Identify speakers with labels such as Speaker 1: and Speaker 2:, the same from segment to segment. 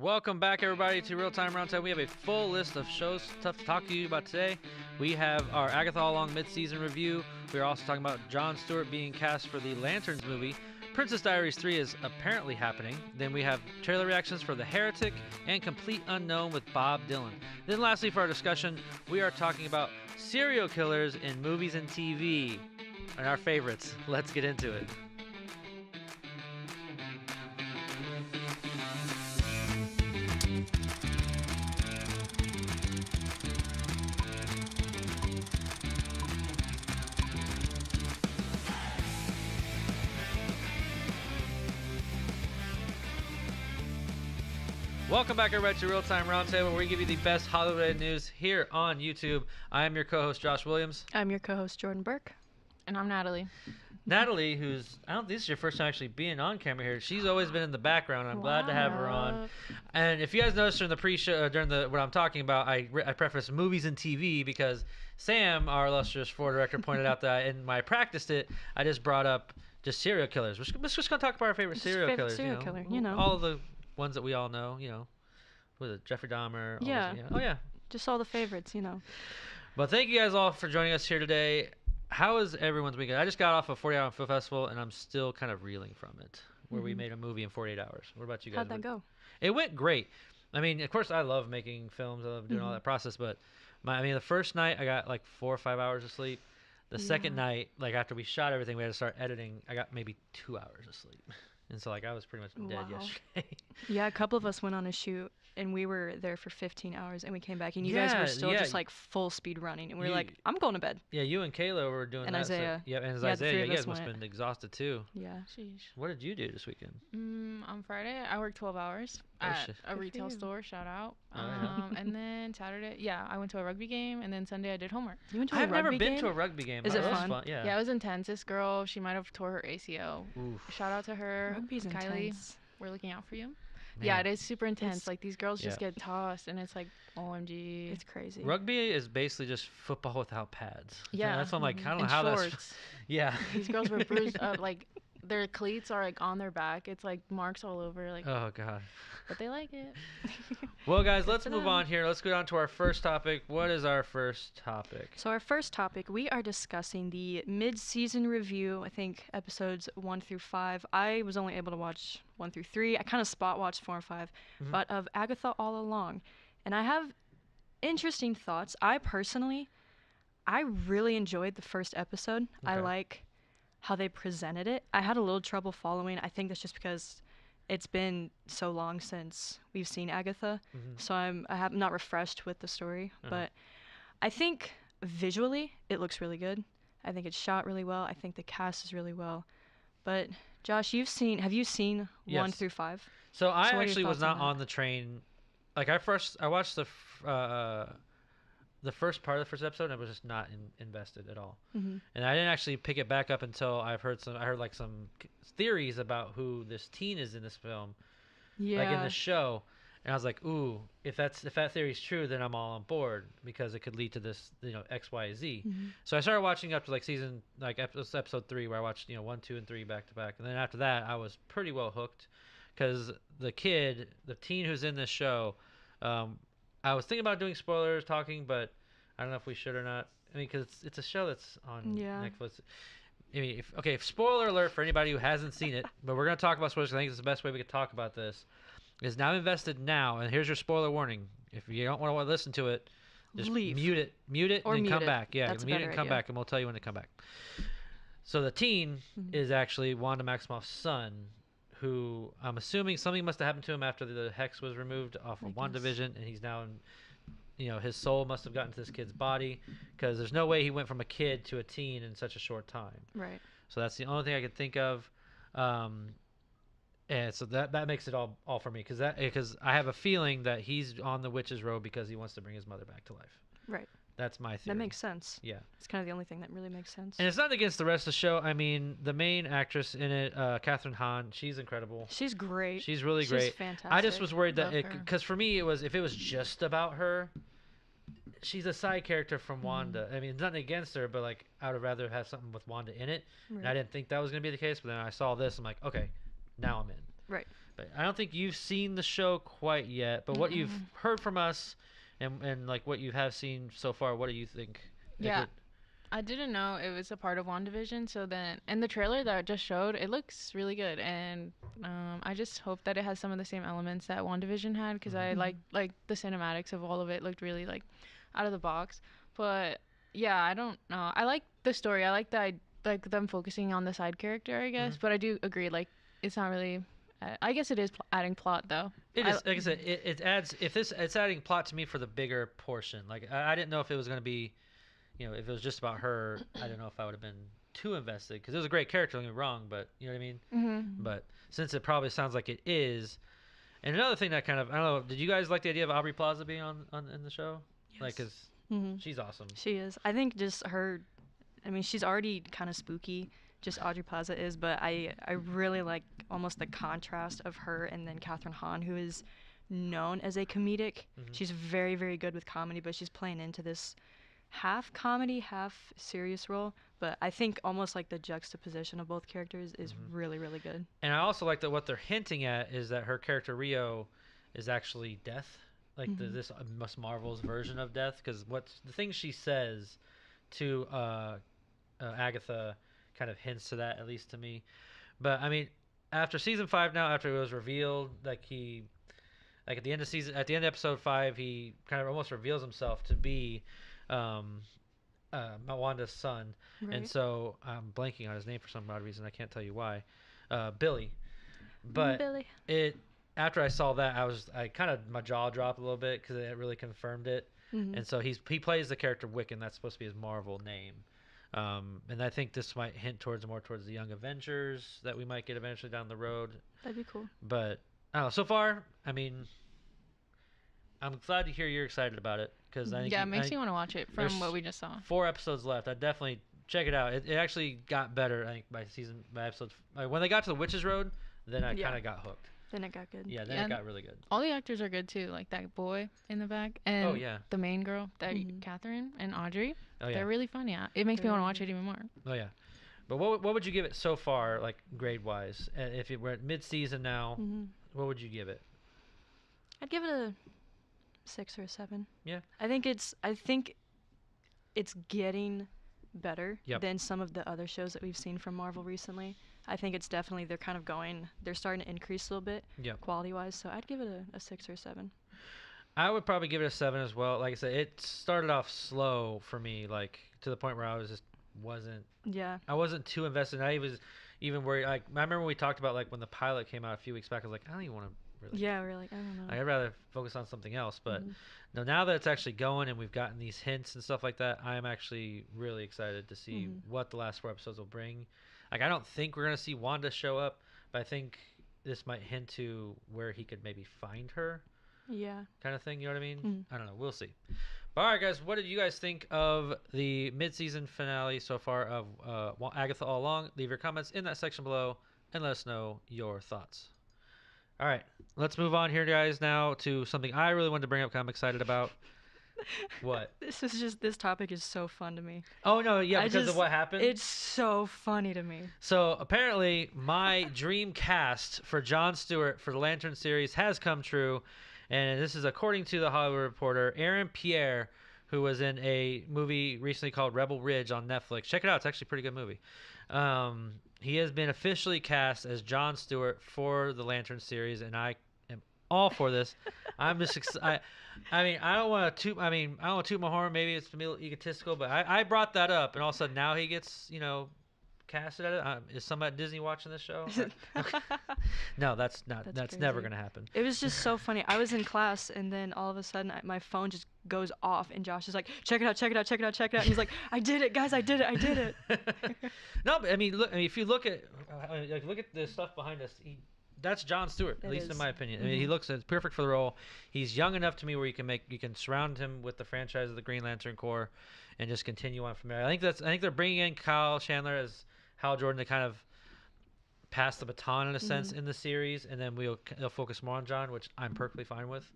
Speaker 1: Welcome back, everybody, to ReelTime RoundTable. We have a full list of shows stuff to talk to you about today. We have our Agatha All Along mid-season review. We are also talking about Jon Stewart being cast for the Lanterns movie. Princess Diaries 3 is apparently happening. Then we have trailer reactions for The Heretic and Complete Unknown with Bob Dylan. Then lastly, for our discussion, we are talking about serial killers in movies and TV and our favorites. Let's get into it. Welcome back, everybody, to ReelTime RoundTable, where we give you the best Hollywood news here on YouTube. I am your co-host, Josh Williams.
Speaker 2: I'm your co-host, Jordan Burke.
Speaker 3: And I'm Natalie.
Speaker 1: Natalie, who's, I don't think this is your first time actually being on camera here. She's always been in the background. I'm glad to have her on. And if you guys noticed during the pre-show, what I'm talking about, I preface movies and TV because Sam, our illustrious floor director, pointed out that in my practiced it, I just brought up just serial killers. We're just going to talk about our favorite serial killers.
Speaker 2: Killer,
Speaker 1: all of the ones that we all know, was it Jeffrey Dahmer?
Speaker 2: Yeah.
Speaker 1: Oh, yeah.
Speaker 2: Just all the favorites,
Speaker 1: But thank you guys all for joining us here today. How is everyone's weekend? I just got off a 40-hour film festival, and I'm still kind of reeling from it, where we made a movie in 48 hours. What about you guys?
Speaker 2: How'd that go?
Speaker 1: It went great. I mean, of course, I love making films. I love doing all that process, but the first night, I got like 4 or 5 hours of sleep. The second night, like after we shot everything, we had to start editing. I got maybe 2 hours of sleep. And so, I was pretty much dead yesterday.
Speaker 2: Yeah, a couple of us went on a shoot, and we were there for 15 hours, and we came back, and you guys were still just, full speed running. And we were like, I'm going to bed.
Speaker 1: Yeah, you and Kayla were doing
Speaker 2: and
Speaker 1: that.
Speaker 2: Isaiah.
Speaker 1: And Isaiah. You guys must have been exhausted, too.
Speaker 2: Yeah.
Speaker 3: Sheesh.
Speaker 1: What did you do this weekend?
Speaker 3: On Friday, I worked 12 hours at a retail store. Shout out. And then Saturday, I went to a rugby game, and then Sunday I did homework.
Speaker 2: You went to
Speaker 1: I've never been to a rugby game.
Speaker 2: Is it fun?
Speaker 1: Yeah.
Speaker 3: Yeah, it was intense. This girl, she might have tore her ACL.
Speaker 1: Oof.
Speaker 3: Shout out to her.
Speaker 2: Rugby's
Speaker 3: Kylie.
Speaker 2: intense.
Speaker 3: We're looking out for you.
Speaker 1: Man.
Speaker 3: Yeah, it is super intense. These girls just get tossed, and it's like, OMG.
Speaker 2: It's crazy.
Speaker 1: Rugby is basically just football without pads.
Speaker 3: Yeah.
Speaker 1: That's what I'm like, I don't know
Speaker 3: and
Speaker 1: how
Speaker 3: shorts.
Speaker 1: that's... Yeah.
Speaker 3: These girls were bruised up, their cleats are on their back. It's marks all over,
Speaker 1: Oh God.
Speaker 3: but they like it.
Speaker 1: Well, guys, let's move on here. Let's go down to our first topic. What is our first topic?
Speaker 2: So our first topic, we are discussing the mid-season review. I think episodes 1 through 5. I was only able to watch 1 through 3. I kind of spot watched 4 and 5, but of Agatha All Along. And I have interesting thoughts. I really enjoyed the first episode.
Speaker 1: Okay.
Speaker 2: I like how they presented it. I had a little trouble following. I think that's just because it's been so long since we've seen Agatha, so I'm not refreshed with the story. But I think visually it looks really good. I think it's shot really well. I think the cast is really well. But Josh, have you seen 1 through 5?
Speaker 1: So I actually was not on the train. I watched the first part of the first episode, and I was just not invested at all. And I didn't actually pick it back up until I heard some theories about who this teen is in this film, like in the show. And I was like, ooh, if that theory is true, then I'm all on board because it could lead to this, X, Y, Z. So I started watching up to episode 3, where I watched 1, 2, and 3 back to back, and then after that I was pretty well hooked because the teen who's in this show. I was thinking about doing spoilers, but I don't know if we should or not. I mean, because it's a show that's on Netflix. I mean, spoiler alert for anybody who hasn't seen it, but we're going to talk about spoilers. I think it's the best way we could talk about this. Is now invested now, and here's your spoiler warning. If you don't want to listen to it, just
Speaker 2: leave.
Speaker 1: Mute it,
Speaker 2: or
Speaker 1: and then come
Speaker 2: it.
Speaker 1: back. Yeah,
Speaker 2: That's
Speaker 1: mute it and come back, and we'll tell you when to come back. So the teen is actually Wanda Maximoff's son, who I'm assuming something must have happened to him after the hex was removed off of WandaVision, and he's now his soul must have gotten to this kid's body, because there's no way he went from a kid to a teen in such a short time.
Speaker 2: Right.
Speaker 1: So that's the only thing I could think of. And so that makes it all for me, because I have a feeling that he's on the witch's road because he wants to bring his mother back to life.
Speaker 2: Right.
Speaker 1: That's my theory.
Speaker 2: That makes sense.
Speaker 1: Yeah.
Speaker 2: It's kind of the only thing that really makes sense.
Speaker 1: And it's not against the rest of the show. I mean, the main actress in it, Catherine Hahn, she's incredible.
Speaker 2: She's great.
Speaker 1: She's really great.
Speaker 2: She's fantastic.
Speaker 1: I just was worried that
Speaker 3: Love her.
Speaker 1: because for me if it was just about her, she's a side character from Wanda. I mean, nothing against her, but I would rather have something with Wanda in it.
Speaker 2: Right.
Speaker 1: And I didn't think that was going to be the case, but then I saw this, I'm like, okay, now I'm in.
Speaker 2: Right.
Speaker 1: But I don't think you've seen the show quite yet. But what you've heard from us, and like what you have seen so far, what do you think?
Speaker 3: Yeah. I didn't know it was a part of WandaVision, so then, and the trailer that I just showed, it looks really good, and I just hope that it has some of the same elements that WandaVision had, because I like the cinematics of all of it looked really like out of the box. But yeah, I don't know. I like the story. I like like them focusing on the side character, I guess. But I do agree, like it's not really. I guess it is adding plot though.
Speaker 1: It is, like I said, it adds. If it's adding plot to me for the bigger portion. Like I didn't know if it was going to be. If it was just about her, I don't know if I would have been too invested because it was a great character. Don't get me wrong, but you know what I mean. Mm-hmm. But since it probably sounds like it is, and another thing that kind of I don't know. Did you guys like the idea of Aubrey Plaza being on in the show? Yes. Like, cause she's awesome.
Speaker 2: She is. I think just her. I mean, she's already kind of spooky. Just Aubrey Plaza is, but I really like almost the contrast of her and then Catherine Hahn, who is known as a comedic. She's very, very good with comedy, but she's playing into this half comedy, half serious role, but I think almost like the juxtaposition of both characters is really, really good.
Speaker 1: And I also like that what they're hinting at is that her character Rio is actually death, like this Miss Marvel's version of death, because what's the thing she says to Agatha kind of hints to that, at least to me. But I mean, after season 5 now, after it was revealed, like at the end of episode 5, he kind of almost reveals himself to be Wanda's son, right. And so I'm blanking on his name for some odd reason. I can't tell you why. Billy. But Billy. After I saw that, my jaw dropped a little bit because it really confirmed it. And so he plays the character Wiccan. That's supposed to be his Marvel name. And I think this might hint more towards the Young Avengers that we might get eventually down the road.
Speaker 2: That'd be cool.
Speaker 1: But I don't know. So far, I mean, I'm glad to hear you're excited about it. Cause I think
Speaker 3: it makes me want to watch it from what we just saw.
Speaker 1: 4 episodes left. I definitely check it out. It actually got better, I think, by episode. When they got to the Witch's Road, then I kind of got hooked.
Speaker 2: Then it got good.
Speaker 1: Yeah, then it got really good.
Speaker 3: All the actors are good too, like that boy in the back, and the main girl, Catherine and Audrey. Oh yeah, they're really funny. It makes me want to watch it even more.
Speaker 1: Oh yeah, but what would you give it so far, like grade wise? If we're at mid season now, what would you give it?
Speaker 2: I'd give it a 6 or a 7.
Speaker 1: Yeah.
Speaker 2: I think it's getting better than some of the other shows that we've seen from Marvel recently. I think it's definitely they're starting to increase a little bit quality wise. So I'd give it a 6 or a 7.
Speaker 1: I would probably give it a 7 as well. Like I said, it started off slow for me, like to the point where I wasn't too invested. I was even worried. Like I remember when we talked about like when the pilot came out a few weeks back. I was like, I don't even want to. Really.
Speaker 2: Yeah, we're like, I don't know.
Speaker 1: I'd rather focus on something else. But now that it's actually going and we've gotten these hints and stuff like that, I am actually really excited to see what the last 4 episodes will bring. Like, I don't think we're going to see Wanda show up, but I think this might hint to where he could maybe find her.
Speaker 2: Yeah.
Speaker 1: Kind of thing, you know what I mean? I don't know. We'll see. But all right, guys, what did you guys think of the mid-season finale so far of Agatha All Along? Leave your comments in that section below and let us know your thoughts. All right, let's move on here, guys, now to something I really wanted to bring up, I'm excited about. What?
Speaker 2: This topic is so fun to me.
Speaker 1: Oh, no, yeah, because of what happened?
Speaker 2: It's so funny to me.
Speaker 1: So, apparently, my dream cast for Jon Stewart for the Lantern series has come true, and this is according to The Hollywood Reporter. Pierre, who was in a movie recently called Rebel Ridge on Netflix. Check it out. It's actually a pretty good movie. He has been officially cast as Jon Stewart for the Lantern series, and I am all for this. I'm just I don't want to toot my horn. Maybe it's a little egotistical, but I brought that up, and all of a sudden now he gets casted at it. Is somebody at Disney watching this show? No, that's never gonna happen.
Speaker 2: It was just so funny. I was in class, and then all of a sudden my phone just goes off, and Josh is like, check it out. And he's like, I did it, guys, I did it.
Speaker 1: No, but if you look at the stuff behind us, that's Jon Stewart, at least in my opinion. I mean, he looks perfect for the role. He's young enough to me where you can surround him with the franchise of the Green Lantern Corps, and just continue on from there. I think they're bringing in Kyle Chandler as Hal Jordan to kind of pass the baton in a sense in the series, and then they'll focus more on John, which I'm perfectly fine with.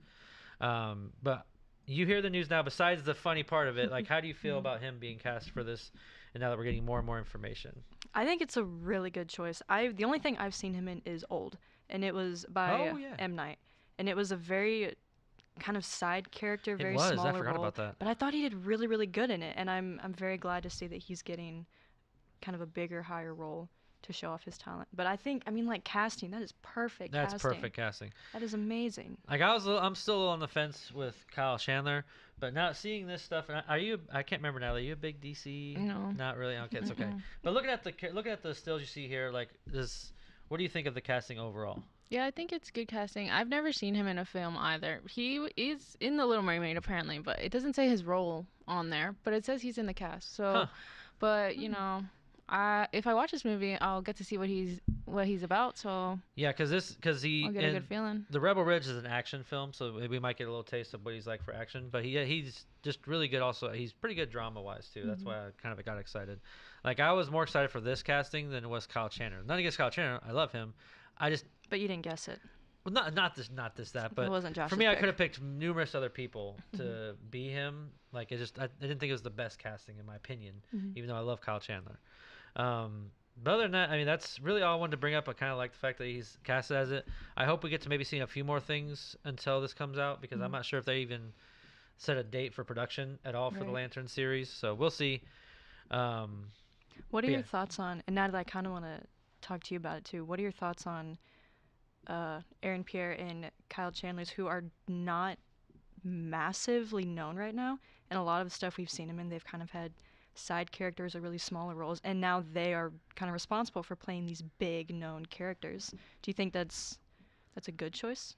Speaker 1: But you hear the news now. Besides the funny part of it, like, how do you feel about him being cast for this? And now that we're getting more and more information,
Speaker 2: I think it's a really good choice. The only thing I've seen him in is Old, and it was by M. Night, and it was a very kind of side character, very smaller
Speaker 1: I forgot
Speaker 2: role.
Speaker 1: About that.
Speaker 2: But I thought he did really, really good in it, and I'm very glad to see that he's getting kind of a bigger, higher role to show off his talent. But I mean, like, casting, that is perfect.
Speaker 1: That's perfect casting.
Speaker 2: That is amazing.
Speaker 1: Like, I'm still on the fence with Kyle Chandler, but now seeing this stuff, I can't remember, Natalie, are you a big DC?
Speaker 3: No.
Speaker 1: Not really. Okay, it's okay. But looking at the stills you see here, like, what do you think of the casting overall?
Speaker 3: Yeah, I think it's good casting. I've never seen him in a film either. He is in The Little Mermaid apparently, but it doesn't say his role on there, but it says he's in the cast. So, but you know, if I watch this movie, I'll get to see what he's about. So
Speaker 1: yeah, because
Speaker 3: I'll get a good feeling.
Speaker 1: The Rebel Ridge is an action film, so we might get a little taste of what he's like for action. But he's just really good. Also, he's pretty good drama wise too. That's why I kind of got excited. Like, I was more excited for this casting than it was Kyle Chandler. Nothing against Kyle Chandler. I love him.
Speaker 2: But you didn't guess it.
Speaker 1: Well, not that. But
Speaker 2: it wasn't Josh's
Speaker 1: for me,
Speaker 2: pick.
Speaker 1: I could have picked numerous other people to be him. Like, I didn't think it was the best casting in my opinion, even though I love Kyle Chandler. But other than that, I mean, that's really all I wanted to bring up. I kind of like the fact that he's casted as it. I hope we get to maybe see a few more things until this comes out, because I'm not sure if they even set a date for production at all for the Lantern series. So we'll see.
Speaker 2: What are your thoughts on, and now that I kind of want to talk to you about it too, what are your thoughts on Aaron Pierre and Kyle Chandler's, who are not massively known right now, and a lot of the stuff we've seen them in, they've kind of had side characters or really smaller roles, and now they are kind of responsible for playing these big known characters. Do you think that's a good choice?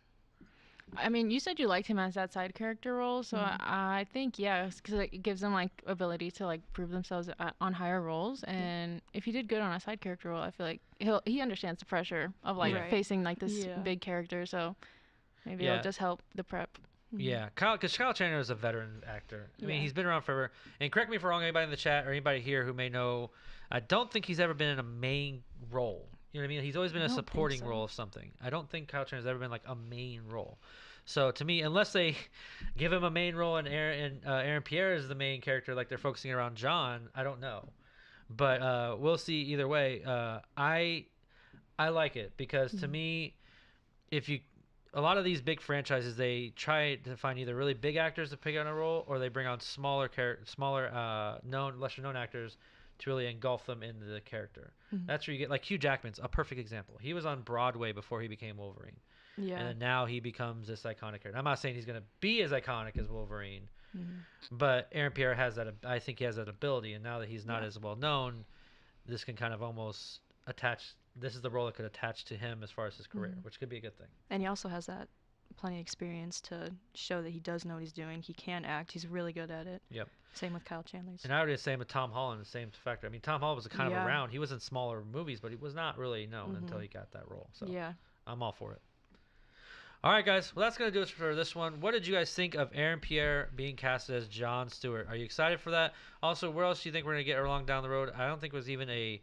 Speaker 3: I mean, you said you liked him as that side character role, so I think, yeah, because it gives them, like, ability to, like, prove themselves on higher roles, and if he did good on a side character role, I feel like he understands the pressure of, like, facing, like, this big character, so maybe it'll just help the prep.
Speaker 1: Yeah, because Kyle Chandler is a veteran actor. I mean, he's been around forever, and correct me if I'm wrong, anybody in the chat or anybody here who may know, I don't think he's ever been in a main role. You know what I mean? He's always been a supporting role of something. I don't think Kyle Chandler's ever been like a main role. So to me, unless they give him a main role and Aaron Pierre is the main character, like they're focusing around John, I don't know. But we'll see either way. I like it because to me, a lot of these big franchises, they try to find either really big actors to pick on a role, or they bring on lesser known actors to really engulf them into the character. That's where you get, like, Hugh Jackman's a perfect example. He was on Broadway before he became Wolverine. Yeah. And then now he becomes this iconic character. I'm not saying he's going to be as iconic as Wolverine, but Aaron Pierre has that. I think he has that ability, and now that he's not as well known, this can kind of almost attach. This is the role that could attach to him as far as his career, which could be a good thing.
Speaker 2: And he also has that plenty of experience to show that he does know what he's doing. He can act. He's really good at it. Yep. Same with Kyle Chandler's.
Speaker 1: And I would say same with Tom Holland, the same factor. I mean, Tom Holland was kind of around. He was in smaller movies, but he was not really known until he got that role. So I'm all for it. All right, guys. Well, that's going to do it for this one. What did you guys think of Aaron Pierre being casted as Jon Stewart? Are you excited for that? Also, where else do you think we're going to get along down the road? I don't think it was even a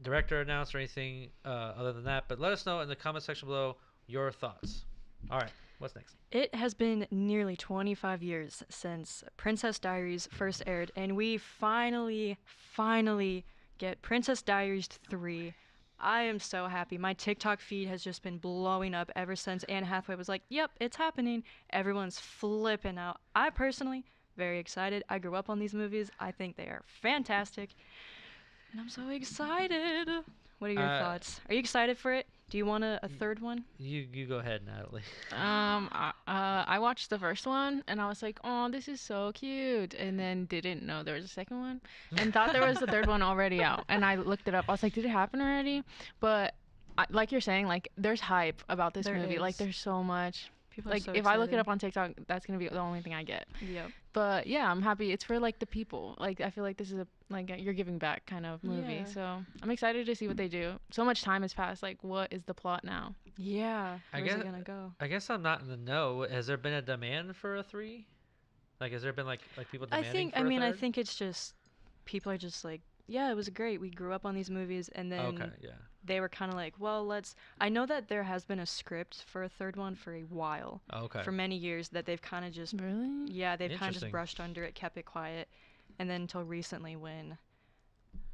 Speaker 1: director announced or anything other than that. But let us know in the comment section below your thoughts. All right. What's next?
Speaker 2: It has been nearly 25 years since Princess Diaries first aired, and we finally get Princess Diaries 3. I am so happy. My TikTok feed has just been blowing up ever since Anne Hathaway was like, yep, it's happening. Everyone's flipping out. I personally, very excited. I grew up on these movies. I think they are fantastic. And I'm so excited. What are your thoughts? Are you excited for it? Do you want a third one?
Speaker 1: You go ahead, Natalie.
Speaker 3: I watched the first one and I was like, oh, this is so cute, and then didn't know there was a second one and thought there was a third one already out. And I looked it up. I was like, did it happen already? But like you're saying, like, there's hype about this movie. Is. Like, there's so much. People like, so if excited. I look it up on TikTok, that's gonna be the only thing I get. Yep. But yeah, I'm happy. It's for, like, the people. Like, I feel like this is a, like, you're giving back kind of movie. Yeah. So I'm excited to see what they do. So much time has passed. Like, what is the plot now?
Speaker 2: Yeah. Where's it gonna go?
Speaker 1: I guess I'm not in the know. Has there been a demand for a 3? Like, has there been like people demanding for a third?
Speaker 2: I think it's just people are just like, yeah, it was great. We grew up on these movies, and then they were kind of like, well, I know that there has been a script for a third one for a while. For many years that they've kind of just they've kind of just brushed under it, kept it quiet, and then until recently when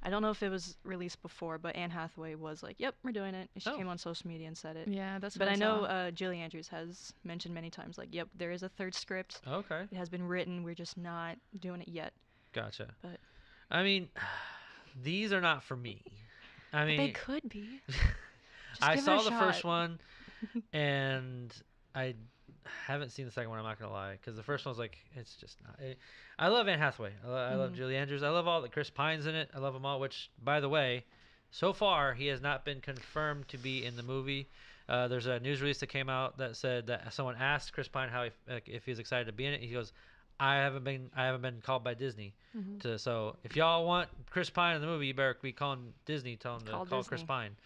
Speaker 2: I don't know if it was released before, but Anne Hathaway was like, "Yep, we're doing it." She came on social media and said it.
Speaker 3: Yeah, that's.
Speaker 2: But I know Julie Andrews has mentioned many times, like, "Yep, there is a third script.
Speaker 1: Okay.
Speaker 2: It has been written. We're just not doing it yet."
Speaker 1: Gotcha.
Speaker 2: But
Speaker 1: I mean, these are not for me. I mean,
Speaker 2: they could be.
Speaker 1: I saw the first one, and I haven't seen the second one. I'm not gonna lie, because the first one's like, it's just not. I love Anne Hathaway. I love Julie Andrews. I love all the Chris Pine's in it. I love them all. Which, by the way, so far he has not been confirmed to be in the movie. There's a news release that came out that said that someone asked Chris Pine how if he was excited to be in it. He goes, I haven't been called by Disney so if y'all want Chris Pine in the movie, you better be calling Disney, tell him to call Chris Pine.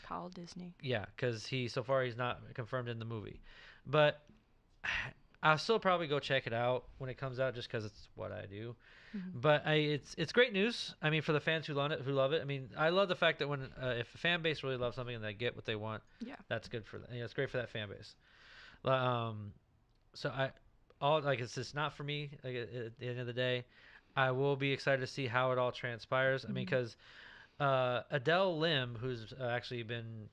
Speaker 2: Call Disney.
Speaker 1: Yeah, because so far he's not confirmed in the movie, but I'll still probably go check it out when it comes out, just because it's what I do. But it's great news. I mean, for the fans who love it. I mean, I love the fact that when if a fan base really loves something and they get what they want, that's good for them. It's great for that fan base. So it's just not for me. Like, at the end of the day, I will be excited to see how it all transpires. I mean, because Adele Lim, who's actually been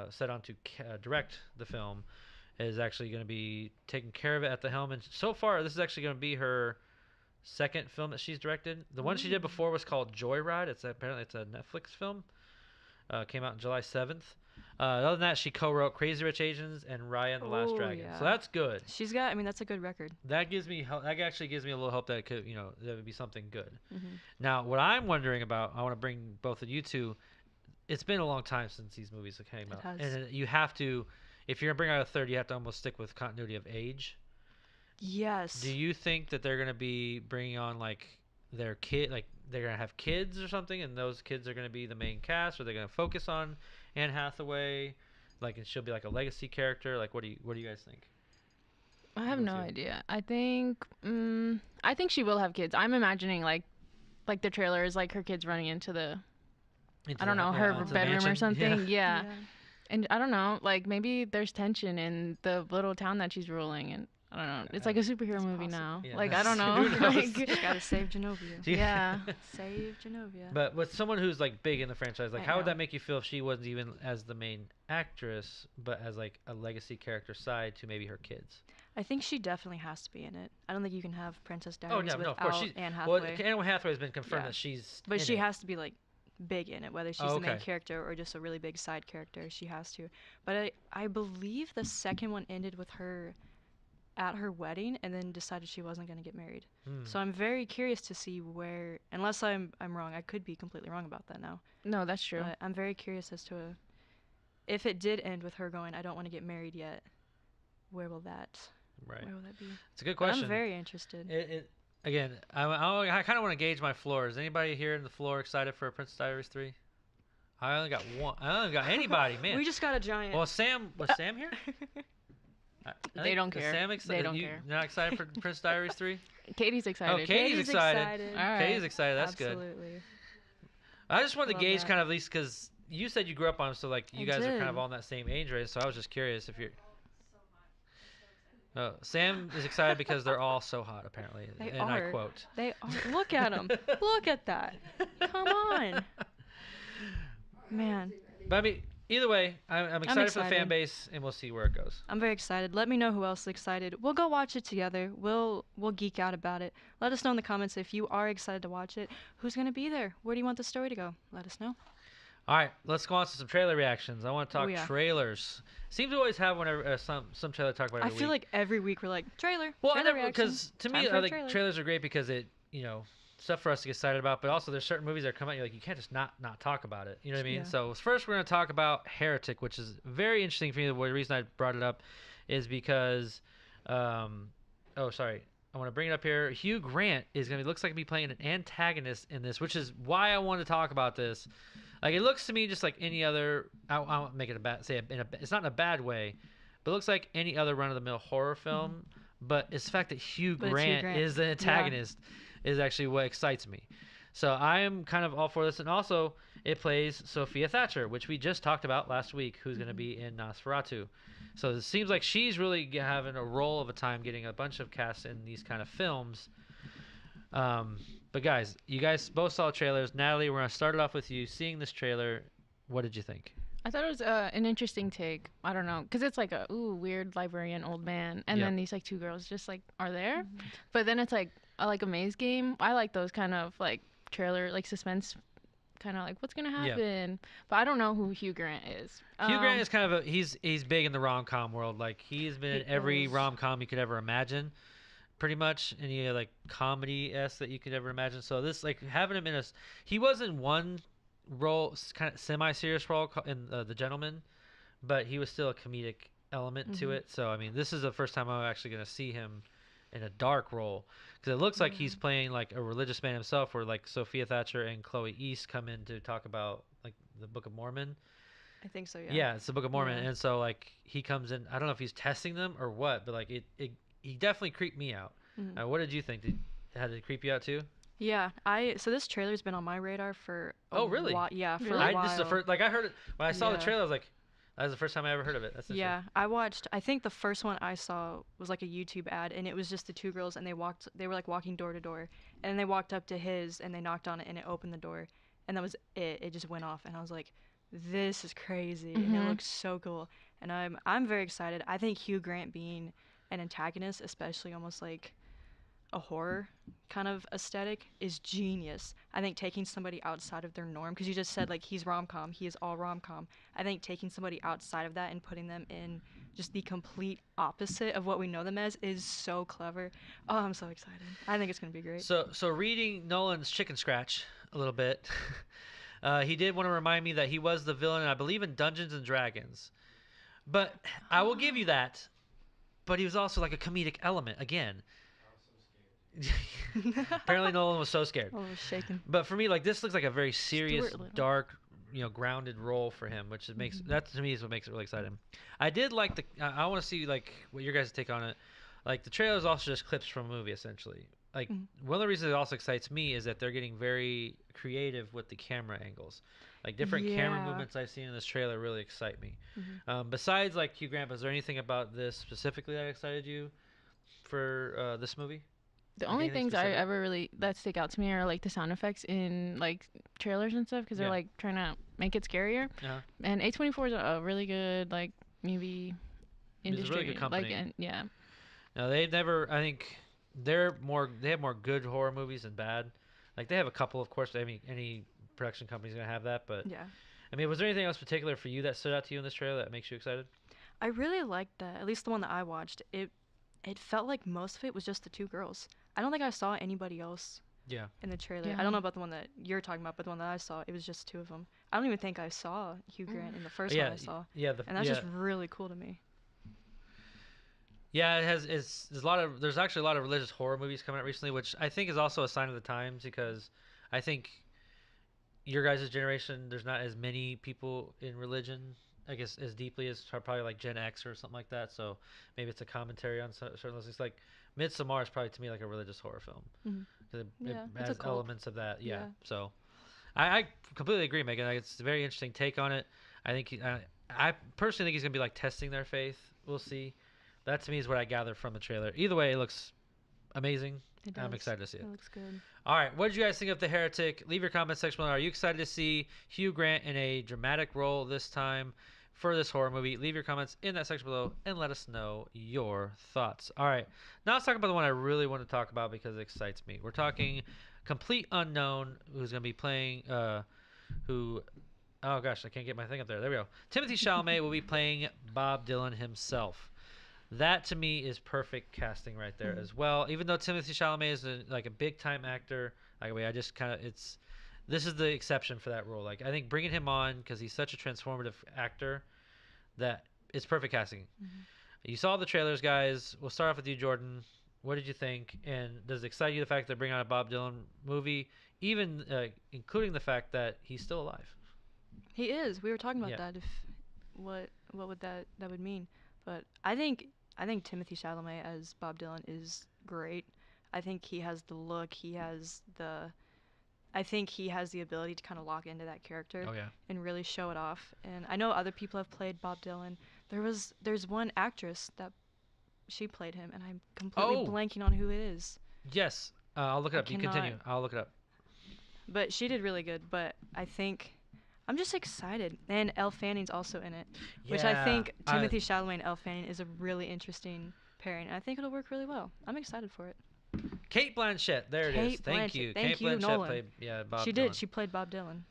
Speaker 1: set on to direct the film, is actually going to be taking care of it at the helm. And so far, this is actually going to be her second film that she's directed. The one she did before was called Joyride. Apparently it's a Netflix film. Came out on July 7th. Other than that, she co-wrote Crazy Rich Asians and Raya and the Last Dragon. Yeah. So that's good.
Speaker 2: That's a good record.
Speaker 1: That actually gives me a little hope that it could, that would be something good. Now, what I'm wondering about, I want to bring both of you two. It's been a long time since these movies came out, and you have to, if you're gonna bring out a third, you have to almost stick with continuity of age.
Speaker 2: Yes.
Speaker 1: Do you think that they're gonna be bringing on like their kid, like they're gonna have kids or something, and those kids are gonna be the main cast, or they're gonna focus on Anne Hathaway, like, and she'll be like a legacy character? Like, what do you guys think?
Speaker 3: I have no idea. I think she will have kids. I'm imagining like the trailer is like her kids running into her bedroom or something. Yeah. And I don't know, like maybe there's tension in the little town that she's ruling, and I don't know. It's like a superhero movie now. Yeah, like, I don't know.
Speaker 2: Like, gotta save Genovia.
Speaker 3: Yeah.
Speaker 2: Save Genovia.
Speaker 1: But with someone who's like big in the franchise, like, how would that make you feel if she wasn't even as the main actress, but as like a legacy character side to maybe her kids?
Speaker 2: I think she definitely has to be in it. I don't think you can have Princess Diaries without
Speaker 1: of course.
Speaker 2: Anne Hathaway.
Speaker 1: Well, Anne Hathaway has been confirmed that she's.
Speaker 2: But she has to be like big in it, whether she's the main character or just a really big side character. She has to. But I believe the second one ended with her at her wedding and then decided she wasn't going to get married. So I'm very curious to see where, unless I'm wrong, I could be completely wrong about that now.
Speaker 3: No, that's true.
Speaker 2: But I'm very curious as to if it did end with her going, I don't want to get married yet, where will that be?
Speaker 1: It's a good question.
Speaker 2: But I'm very interested.
Speaker 1: Again, I kind of want to gauge my floor. Is anybody here in the floor excited for Princess Diaries 3? I only got one. I only got anybody, man.
Speaker 2: We just got a giant.
Speaker 1: Well, was Sam here?
Speaker 3: They don't care. They don't care.
Speaker 1: You're not excited for Princess Diaries 3?
Speaker 3: Katie's excited.
Speaker 1: Oh, Katie's excited.
Speaker 2: All right.
Speaker 1: Katie's excited. That's
Speaker 2: Absolutely.
Speaker 1: good. I just wanted to gauge kind of, at least because you said you grew up on them, so like you guys are kind of all in that same age range. So I was just curious if you're. Oh, Sam is excited because they're all so hot, apparently. I quote.
Speaker 2: They are. Look at them. Look at that. Come on. Man.
Speaker 1: But I mean, either way, I'm excited for the fan base, and we'll see where it goes.
Speaker 2: I'm very excited. Let me know who else is excited. We'll go watch it together. We'll geek out about it. Let us know in the comments if you are excited to watch it. Who's going to be there? Where do you want the story to go? Let us know.
Speaker 1: All right, let's go on to some trailer reactions. I want to talk trailers. Seems to always have whenever some trailer talk about every week.
Speaker 2: I feel like every week we're like, trailer.
Speaker 1: Well, because to me, I think trailers are great because it, stuff for us to get excited about, but also there's certain movies that come out, you're like, you can't just not talk about it. You know what I mean? Yeah. So first we're going to talk about Heretic, which is very interesting for me. The reason I brought it up is because, I want to bring it up here. Hugh Grant looks like he'll be playing an antagonist in this, which is why I want to talk about this. Like, it looks to me just like any other. I won't make it it's not in a bad way, but it looks like any other run-of-the-mill horror film. Mm-hmm. But it's the fact that Hugh Grant is the antagonist is actually what excites me. So I am kind of all for this, and also it plays Sophia Thatcher, which we just talked about last week, who's going to be in Nosferatu. So it seems like she's really having a role of a time getting a bunch of casts in these kind of films. But But guys, you guys both saw trailers. Natalie, we're gonna start it off with you seeing this trailer. What did you think?
Speaker 3: I thought it was an interesting take. I don't know, because it's like a weird librarian old man, and then these like two girls just like are there, but then it's like a maze game. I like those kind of like trailer like suspense, kind of like what's gonna happen. But I don't know who Hugh Grant is.
Speaker 1: Hugh Grant is kind of he's big in the rom-com world. Like he's been in every rom-com you could ever imagine, pretty much any like comedy-esque that you could ever imagine. So this like having him in he was in one role, kind of semi-serious role in The Gentleman, but he was still a comedic element to it. So I mean, this is the first time I'm actually going to see him in a dark role, because it looks like he's playing like a religious man himself, where like Sophia Thatcher and Chloe East come in to talk about like the Book of Mormon.
Speaker 2: I think so.
Speaker 1: Yeah, it's the Book of Mormon, and so like he comes in. I don't know if he's testing them or what, but like he definitely creeped me out. What did you think? Had it creep you out too?
Speaker 2: Yeah, so this trailer's been on my radar for
Speaker 1: really?
Speaker 2: Yeah, for
Speaker 1: a while. This is the first, like I heard it when I saw the
Speaker 2: Yeah.
Speaker 1: trailer. I was like, that was the first time I ever heard of it. That's
Speaker 2: Yeah, I watched. I think the first one I saw was like a YouTube ad, and it was just the two girls, and they were like walking door to door, and they walked up to his, and they knocked on it, and it opened the door, and that was it. It just went off, and I was like, this is crazy, and it looks so cool, and I'm very excited. I think Hugh Grant being an antagonist, especially almost like a horror kind of aesthetic, is genius. I think taking somebody outside of their norm, because you just said like he's rom-com, he is all rom-com. I think taking somebody outside of that and putting them in just the complete opposite of what we know them as is so clever. Oh, I'm so excited. I think it's gonna be great.
Speaker 1: So reading Nolan's Chicken Scratch a little bit, he did want to remind me that he was the villain, I believe, in Dungeons and Dragons. But I will give you that. But he was also like a comedic element again. Apparently Nolan was so scared.
Speaker 2: I was shaking.
Speaker 1: But for me, like, this looks like a very serious, dark, grounded role for him, which makes that to me is what makes it really exciting. I did like I want to see like what your guys' take on it. Like the trailer is also just clips from a movie essentially. Like one of the reasons it also excites me is that they're getting very creative with the camera angles. Like different camera movements I've seen in this trailer really excite me. Besides like Hugh Grant, is there anything about this specifically that excited you for this movie?
Speaker 3: The only things I ever really that stick out to me are like the sound effects in like trailers and stuff, because they're like trying to make it scarier. And A24 is a really good like movie industry.
Speaker 1: It's a really good company.
Speaker 3: Like, and, yeah.
Speaker 1: No, they've never. I think they have more good horror movies than bad. Like they have a couple, of course. I mean, any production company's gonna have that, but
Speaker 2: yeah.
Speaker 1: I mean, was there anything else particular for you that stood out to you in this trailer that makes you excited?
Speaker 2: I really liked that. At least the one that I watched. It felt like most of it was just the two girls. I don't think I saw anybody else in the trailer. I don't know about the one that you're talking about, but the one that I saw, it was just two of them. I don't even think I saw Hugh Grant in the first one I saw. And that's just really cool to me.
Speaker 1: Yeah, there's actually a lot of religious horror movies coming out recently, which I think is also a sign of the times, because I think your guys' generation, there's not as many people in religion, I guess, as deeply as probably like Gen X or something like that. So maybe it's a commentary on certain things. Like Midsommar is probably to me like a religious horror film. It has elements of that. Yeah. So I completely agree, Megan. Like, it's a very interesting take on it. I think I personally think he's gonna be like testing their faith. We'll see. That to me is what I gather from the trailer. Either way, it looks amazing. I'm excited to see it.
Speaker 2: It looks good.
Speaker 1: All right, what did you guys think of The Heretic? Leave your comment section below. Are you excited to see Hugh Grant in a dramatic role this time for this horror movie? Leave your comments in that section below and let us know your thoughts. All right, now let's talk about the one I really want to talk about because it excites me. We're talking Complete Unknown, who's going to be playing, oh gosh, I can't get my thing up there. There we go. Timothy Chalamet will be playing Bob Dylan himself. That to me is perfect casting right there as well. Even though Timothy Chalamet is a big time actor, this is the exception for that role. Like I think bringing him on because he's such a transformative actor, that it's perfect casting. You saw the trailers, guys. We'll start off with you, Jordan. What did you think? And does it excite you the fact that they're bringing out a Bob Dylan movie, even including the fact that he's still alive?
Speaker 2: He is. We were talking about that. What would that would mean? But I think Timothy Chalamet as Bob Dylan is great. I think he has the look. I think he has the ability to kind of lock into that character and really show it off. And I know other people have played Bob Dylan. There's one actress that she played him, and I'm completely blanking on who it is.
Speaker 1: Yes, I'll look it up. You continue. I'll look it up.
Speaker 2: But she did really good. But I think I'm just excited. And Elle Fanning's also in it, which I think Timothée Chalamet and Elle Fanning is a really interesting pairing. And I think it'll work really well. I'm excited for it.
Speaker 1: Cate Blanchett. There it is. Thank you. Cate Blanchett
Speaker 2: Nolan.
Speaker 1: played Bob Dylan.
Speaker 2: She did. She played Bob Dylan.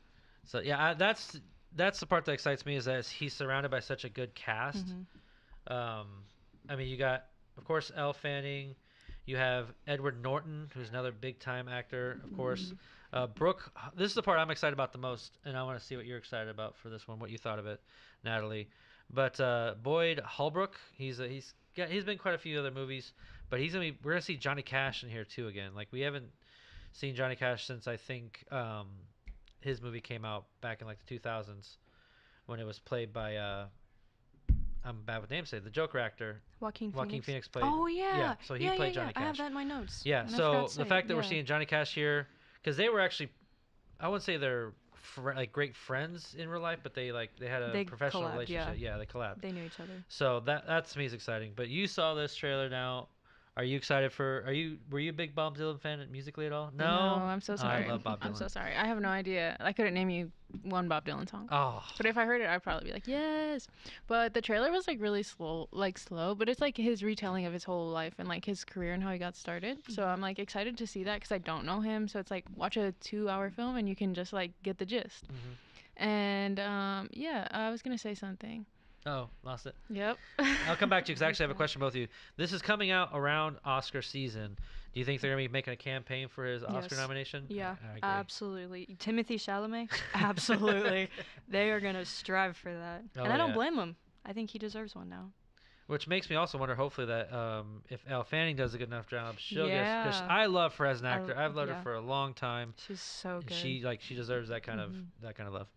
Speaker 1: So yeah, that's the part that excites me is that he's surrounded by such a good cast. I mean, you got, of course, Elle Fanning. You have Edward Norton, who's another big-time actor, of course. Brooke, this is the part I'm excited about the most, and I want to see what you're excited about for this one, what you thought of it, Natalie. But Boyd Holbrook, he's been quite a few other movies, but we're gonna see Johnny Cash in here too again. Like, we haven't seen Johnny Cash since I think his movie came out back in like the 2000s when it was played by I'm bad with names. The Joker actor Joaquin Phoenix played.
Speaker 2: Oh yeah.
Speaker 1: Yeah. So he played Johnny Cash.
Speaker 2: I have that in my notes.
Speaker 1: Yeah. So the fact that we're seeing Johnny Cash here, because they were actually, I wouldn't say they're like great friends in real life, but they had a professional relationship. Yeah, they collabed.
Speaker 2: They knew each other.
Speaker 1: So that to me is exciting. But you saw this trailer now. Are you excited were you a big Bob Dylan fan musically at all? No,
Speaker 3: I'm so sorry.
Speaker 1: I love Bob Dylan.
Speaker 3: I'm so sorry. I have no idea. I couldn't name you one Bob Dylan song.
Speaker 1: Oh.
Speaker 3: But if I heard it, I'd probably be like, yes. But the trailer was like really slow, but it's like his retelling of his whole life and like his career and how he got started. So I'm like excited to see that because I don't know him. So it's like watch a 2-hour film and you can just like get the gist. And yeah, I was gonna say something.
Speaker 1: Oh, lost it.
Speaker 3: Yep.
Speaker 1: I'll come back to you because I actually have a question for both of you. This is coming out around Oscar season. Do you think they're going to be making a campaign for his Oscar nomination?
Speaker 2: Yeah, absolutely. Timothée Chalamet? Absolutely. They are going to strive for that. And I don't blame him. I think he deserves one now.
Speaker 1: Which makes me also wonder, hopefully, that if Elle Fanning does a good enough job, she'll get... Because I love her as an actor. I've loved her for a long time.
Speaker 2: She's so good.
Speaker 1: She deserves that kind of love.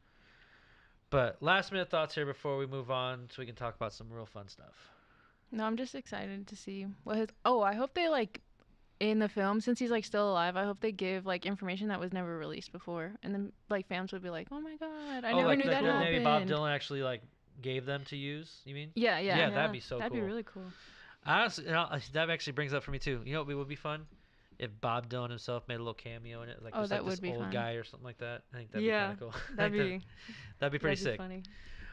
Speaker 1: But last minute thoughts here before we move on, so we can talk about some real fun stuff.
Speaker 3: No, I'm just excited to see what his. Oh, I hope they like in the film, since he's like still alive. I hope they give like information that was never released before, and then like fans would be like, "Oh my god, I never knew that happened."
Speaker 1: Maybe Bob Dylan actually like gave them to use. You mean?
Speaker 3: Yeah.
Speaker 1: That'd be so cool.
Speaker 2: That'd be really cool.
Speaker 1: Honestly, that actually brings up for me too. You know what would be fun? If Bob Dylan himself made a little cameo in it, like just like this old guy or something like that. I think that'd be kind of cool. That'd be pretty sick.
Speaker 2: Funny.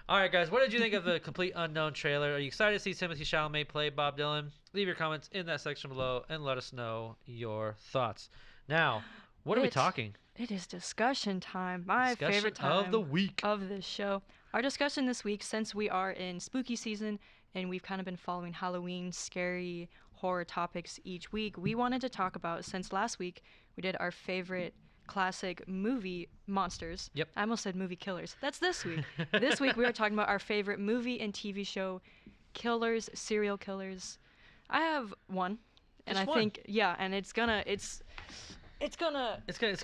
Speaker 1: All right, guys, what did you think of the Complete Unknown trailer? Are you excited to see Timothée Chalamet play Bob Dylan? Leave your comments in that section below and let us know your thoughts. Now, what are we talking?
Speaker 2: It is discussion time. My favorite time
Speaker 1: of the week
Speaker 2: of this show. Our discussion this week, since we are in spooky season and we've kind of been following Halloween scary horror topics each week, we wanted to talk about, since last week we did our favorite classic movie monsters.
Speaker 1: Yep.
Speaker 2: I almost said movie killers. That's this week. This week we are talking about our favorite movie and TV show killers, serial killers. I have one, and I think and it's gonna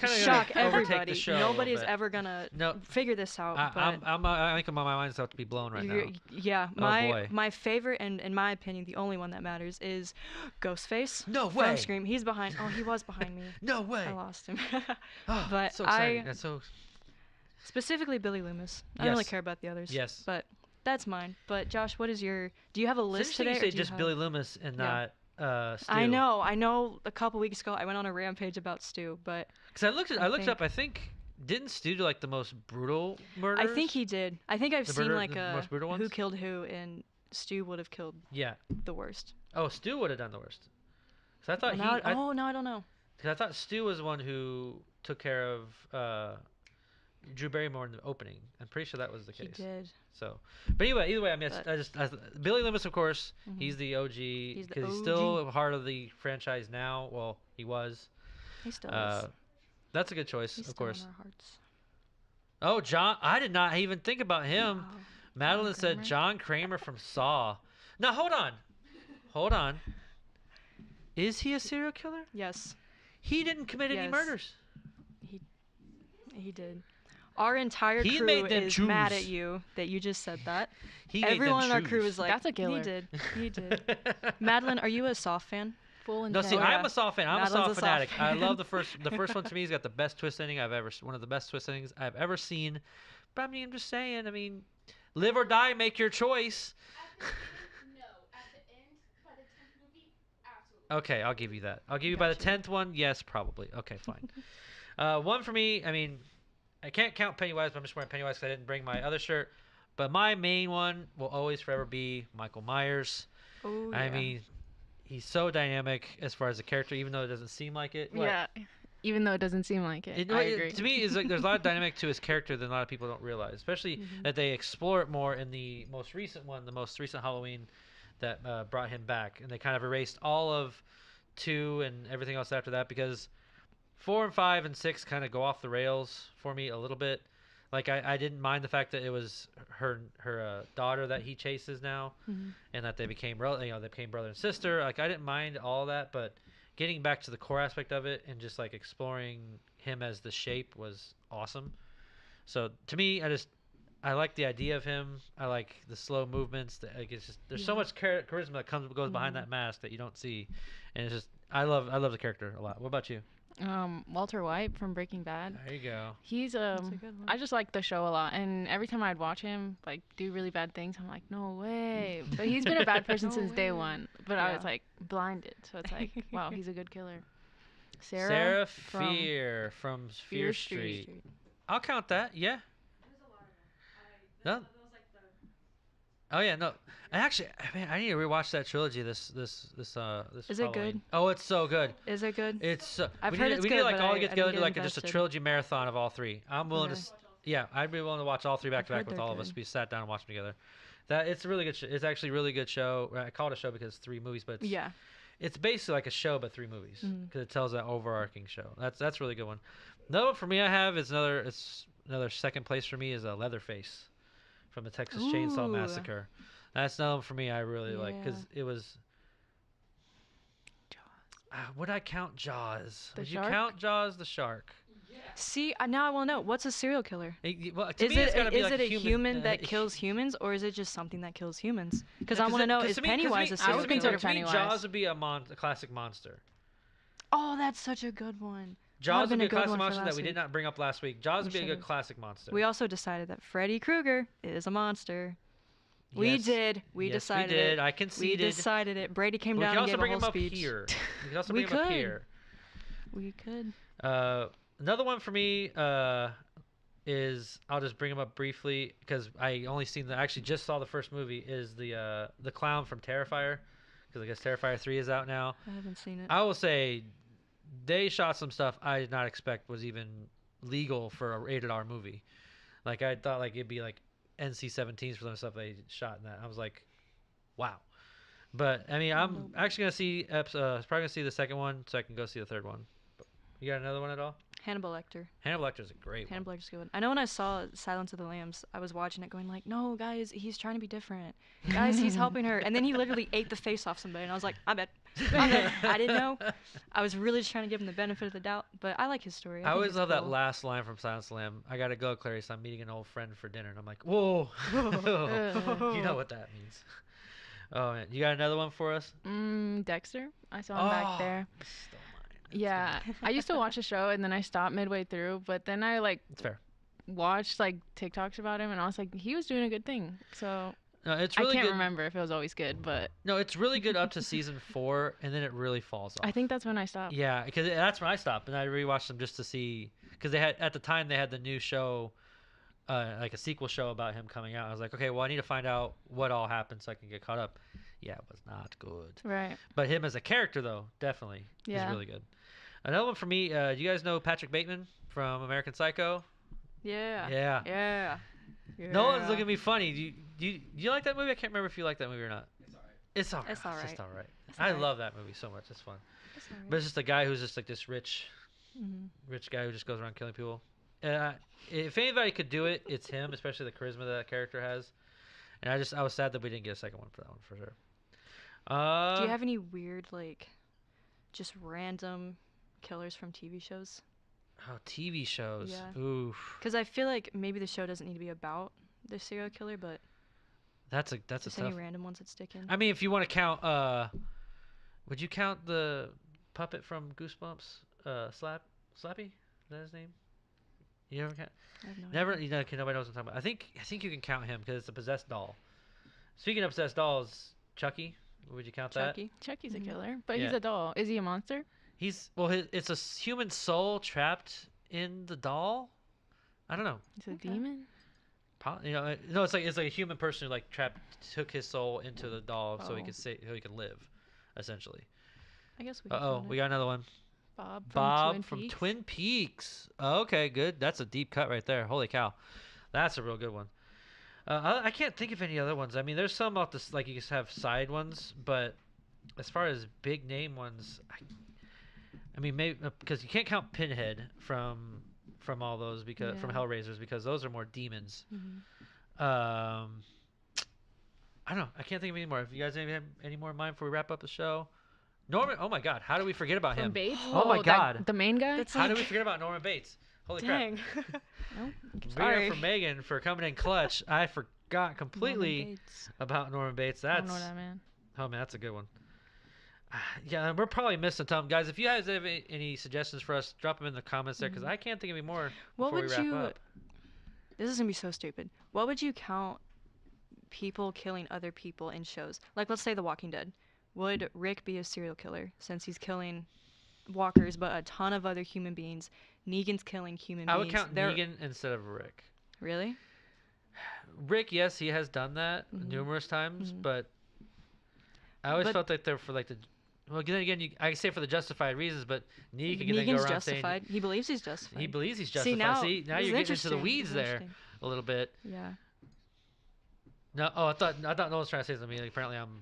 Speaker 2: shock everybody. Nobody's ever gonna figure this out.
Speaker 1: I think my mind's about to be blown right now.
Speaker 2: Yeah, my favorite and in my opinion the only one that matters is Ghostface.
Speaker 1: No way.
Speaker 2: From Scream. He's behind. Oh, he was behind me.
Speaker 1: No way.
Speaker 2: I lost him.
Speaker 1: But so exciting. That's so.
Speaker 2: Specifically Billy Loomis. I don't really care about the others.
Speaker 1: Yes.
Speaker 2: But that's mine. But Josh, what is your? Do you have a list today?
Speaker 1: You say just Billy Loomis and not. Stu.
Speaker 2: I know. A couple weeks ago, I went on a rampage about Stu, but
Speaker 1: because I looked up. I think didn't Stu do like the most brutal murders?
Speaker 2: I think he did. I think I've seen like a who killed who, and Stu would have killed. The worst.
Speaker 1: Oh, Stu would have done the worst. So I thought
Speaker 2: I don't know.
Speaker 1: Because I thought Stu was the one who took care of Drew Barrymore in the opening. I'm pretty sure that was the case.
Speaker 2: He did.
Speaker 1: So, but either way, I mean, Billy Loomis, of course, he's the OG because he's still a part of the franchise now. Well, he was.
Speaker 2: He still is.
Speaker 1: That's a good choice, of course.
Speaker 2: In our hearts.
Speaker 1: Oh, John! I did not even think about him. Wow. Madeline said John Kramer from Saw. Now hold on. Is he a serial killer?
Speaker 2: Yes.
Speaker 1: He didn't commit any murders.
Speaker 2: He did. Our entire crew is mad at you that you just said that. Everyone in our crew is like,
Speaker 3: that's a killer.
Speaker 2: He did. Madeline, are you a Saw fan?
Speaker 1: No, see, I'm a Saw fan. I'm a Saw fanatic. I love the first one. To me, he's got the best twist ending one of the best twist endings I've ever seen. But I mean, I'm just saying. I mean, live or die, make your choice. Okay, I'll give you that. I'll give you by the 10th one. Yes, probably. Okay, fine. One for me. I mean, I can't count Pennywise, but I'm just wearing Pennywise because I didn't bring my other shirt. But my main one will always forever be Michael Myers.
Speaker 2: Oh,
Speaker 1: I mean, he's so dynamic as far as a character, even though it doesn't seem like it. What?
Speaker 3: Yeah. Even though it doesn't seem like it. I agree.
Speaker 1: To me, is like there's a lot of dynamic to his character that a lot of people don't realize, especially that they explore it more in the most recent one, the most recent Halloween that brought him back, and they kind of erased all of 2 and everything else after that because 4 and 5 and 6 kind of go off the rails for me a little bit. Like I didn't mind the fact that it was her daughter that he chases now, and that they became they became brother and sister. Like I didn't mind all that, but getting back to the core aspect of it and just like exploring him as the shape was awesome. So to me, I like the idea of him. I like the slow movements. Like it's just there's so much charisma that goes behind that mask that you don't see, and it's just I love the character a lot. What about you?
Speaker 3: Walter White from Breaking Bad.
Speaker 1: There you go.
Speaker 3: He's I just like the show a lot, and every time I'd watch him like do really bad things, I'm like, no way. But he's been a bad person since day one. But I was like blinded, so it's like, wow, he's a good killer.
Speaker 1: Sarah Fear from Fear Street. I'll count that. Yeah. No. Oh yeah, no. I need to rewatch that trilogy. This
Speaker 2: Is
Speaker 1: Halloween.
Speaker 2: it good?
Speaker 1: Oh, it's so good.
Speaker 2: Is it good?
Speaker 1: It's.
Speaker 2: I've heard it's good. We need
Speaker 1: like all get together,
Speaker 2: get
Speaker 1: like just a trilogy marathon of all 3. I'm willing to. Yeah, I'd be willing to watch all 3 back to back with all of us. We sat down and watched them together. It's a really good. It's actually a really good show. I call it a show because it's 3 movies, but it's basically like a show but 3 movies because it tells that overarching show. That's a really good one. Another one for me I have is another second place for me is Leatherface from the Texas Chainsaw Massacre. That's another one for me I really like because it was. Would I count Jaws? Would you count Jaws the shark?
Speaker 2: Yeah. See, now I want to know what's a serial killer.
Speaker 1: Is it
Speaker 2: a human that kills humans, or is it just something that kills humans? Because I want to know, is Pennywise a serial killer?
Speaker 3: I would consider Pennywise.
Speaker 1: Jaws would be a classic monster.
Speaker 2: Oh, that's such a good one.
Speaker 1: Jaws would be a classic monster that we did not bring up last week. Jaws would be a good classic monster.
Speaker 2: We also decided that Freddy Krueger is a monster. We decided
Speaker 1: we did.
Speaker 2: it.
Speaker 1: I conceded.
Speaker 2: We decided it. Brady came down and gave a whole speech.
Speaker 1: We can also bring him up here.
Speaker 2: We could.
Speaker 1: Another one for me is I'll just bring him up briefly because I actually just saw the first movie is the clown from Terrifier because I guess Terrifier 3 is out now.
Speaker 2: I haven't seen it.
Speaker 1: I will say they shot some stuff I did not expect was even legal for a rated R movie. Like I thought like it'd be like NC-17s for some stuff they shot in that. I was like, wow. But I mean, I'm actually gonna see probably gonna see the second one so I can go see the third one. You got another one at all?
Speaker 2: Hannibal Lecter.
Speaker 1: Hannibal Lecter's a great one.
Speaker 2: Hannibal Lecter's a good one. I know when I saw Silence of the Lambs, I was watching it going like, no, guys, he's trying to be different. Guys, he's helping her. And then he literally ate the face off somebody. And I was like, I'm dead. I didn't know. I was really just trying to give him the benefit of the doubt. But I like his story.
Speaker 1: I always love that last line from Silence of the Lambs. I got to go, Clarice. I'm meeting an old friend for dinner. And I'm like, whoa. You know what that means. Oh, man. You got another one for us?
Speaker 3: Dexter. I saw him back there. Yeah, I used to watch the show and then I stopped midway through, but then I
Speaker 1: it's fair.
Speaker 3: Watched like TikToks about him and I was like, he was doing a good thing. So
Speaker 1: no, it's really
Speaker 3: I can't
Speaker 1: good.
Speaker 3: remember if it was always good, but
Speaker 1: no, it's really good up to season 4 and then it really falls off.
Speaker 3: I think that's when I stopped.
Speaker 1: Yeah, because that's when I stopped and I rewatched them just to see because at the time they had the new show, like a sequel show about him coming out. I was like, okay, well I need to find out what all happened so I can get caught up. Yeah, it was not good.
Speaker 3: Right.
Speaker 1: But him as a character though, definitely, he's really good. Another one for me, do you guys know Patrick Bateman from American Psycho?
Speaker 2: Yeah.
Speaker 1: No one's looking at me funny. Do you like that movie? I can't remember if you like that movie or not. It's all right. It's just all right. I love that movie so much. It's fun. But it's just a guy who's just like this rich guy who just goes around killing people. If anybody could do it, it's him, especially the charisma that character has. And I was sad that we didn't get a second one for that one for sure.
Speaker 2: Do you have any weird like just random killers from TV shows?
Speaker 1: Oh, TV shows.
Speaker 2: Yeah.
Speaker 1: Oof.
Speaker 2: Because I feel like maybe the show doesn't need to be about the serial killer, but
Speaker 1: that's a
Speaker 2: just
Speaker 1: tough.
Speaker 2: Any random ones that stick in.
Speaker 1: I mean, if you want to count, would you count the puppet from Goosebumps? Slappy? Is that his name? You ever count?
Speaker 2: I have no
Speaker 1: Never.
Speaker 2: idea.
Speaker 1: Nobody knows what I'm talking about. I think you can count him because it's a possessed doll. Speaking of possessed dolls, Chucky. Would you count
Speaker 2: Chucky.
Speaker 1: that?
Speaker 3: Chucky's a killer, but he's a doll. Is he a monster?
Speaker 1: It's a human soul trapped in the doll. I don't know.
Speaker 3: He's a demon.
Speaker 1: No, it's like a human person who like took his soul into the doll so he could live, essentially.
Speaker 2: I guess we.
Speaker 1: We got another one.
Speaker 3: Bob
Speaker 1: from Twin Peaks. Oh, okay, good. That's a deep cut right there. Holy cow, that's a real good one. I can't think of any other ones. I mean, there's some off this like you just have side ones, but as far as big name ones, I mean maybe because you can't count Pinhead from all those from Hellraisers because those are more demons. I don't know. I can't think of any more. If you guys have any more in mind before we wrap up the show. Norman, oh my God, how do we forget about him?
Speaker 3: Bates?
Speaker 1: Oh my God,
Speaker 3: the main guy.
Speaker 1: How did we forget about Norman Bates? Holy
Speaker 2: Dang.
Speaker 1: crap!
Speaker 3: No,
Speaker 1: sorry for Megan for coming in clutch. I forgot completely about Norman Bates.
Speaker 3: I don't know that man.
Speaker 1: Oh man, that's a good one. Yeah, we're probably missing some guys. If you guys have any suggestions for us, drop them in the comments there because I can't think of any more.
Speaker 2: What would
Speaker 1: we wrap up.
Speaker 2: This is gonna be so stupid. What would you count people killing other people in shows? Like, let's say The Walking Dead. Would Rick be a serial killer since he's killing walkers, but a ton of other human beings? Negan's killing human beings.
Speaker 1: I would count Negan instead of Rick.
Speaker 2: Really?
Speaker 1: Rick, yes, he has done that numerous times, but I always felt like they're for like the. Well, then again, I can say for the justified reasons, but Negan's then go around
Speaker 2: justified. He believes he's justified.
Speaker 1: He believes he's justified. See, now you're getting into the weeds there a little bit.
Speaker 2: Yeah.
Speaker 1: No, I thought no one's trying to say something. Like, apparently, I'm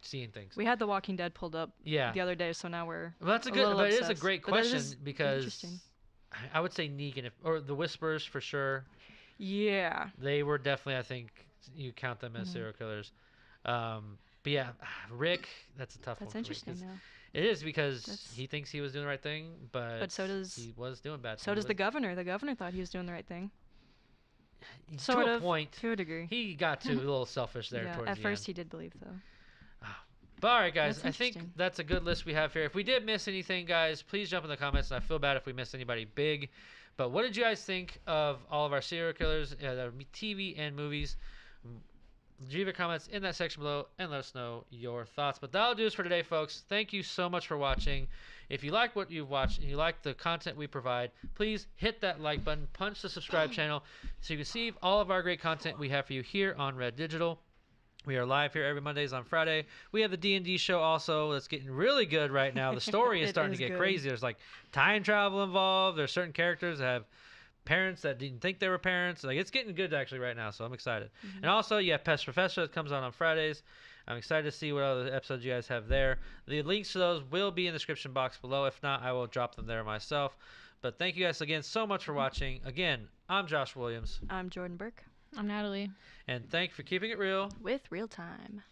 Speaker 1: seeing things.
Speaker 2: We had The Walking Dead pulled up the other day, so now we're.
Speaker 1: Well, that's a good, but
Speaker 2: obsessed.
Speaker 1: it is a great question because I would say Negan or the Whisperers for sure.
Speaker 2: Yeah.
Speaker 1: They were definitely, I think, you count them as serial killers. But yeah, Rick, that's a tough one.
Speaker 2: That's interesting, though.
Speaker 1: It is because he thinks he was doing the right thing, but
Speaker 2: so does
Speaker 1: he was doing bad.
Speaker 2: So does the governor. The governor thought he was doing the right thing.
Speaker 1: To a point.
Speaker 2: To a degree.
Speaker 1: He got a little selfish there towards the end.
Speaker 2: At first he did believe, though.
Speaker 1: But all right, guys, I think that's a good list we have here. If we did miss anything, guys, please jump in the comments. And I feel bad if we missed anybody big. But what did you guys think of all of our serial killers, TV and movies? Leave your comments in that section below and let us know your thoughts. But that'll do us for today, folks. Thank you so much for watching. If you like what you've watched and you like the content we provide, please hit that like button, punch the subscribe channel so you can see all of our great content we have for you here on Red Digital. We are live here every Mondays on Friday. We have the D&D show also that's getting really good right now. The story is starting to get crazy. There's like time travel involved. There's certain characters that have parents that didn't think they were parents. Like, it's getting good actually right now, so I'm excited. And also, you have Pest Professor that comes on Fridays. I'm excited to see what other episodes you guys have there. The links to those will be in the description box below. If not, I will drop them there myself. But thank you guys again so much for watching. Again, I'm Josh Williams.
Speaker 2: I'm Jordan Burke.
Speaker 3: I'm Natalie.
Speaker 1: And thank you for keeping it real
Speaker 2: with ReelTime.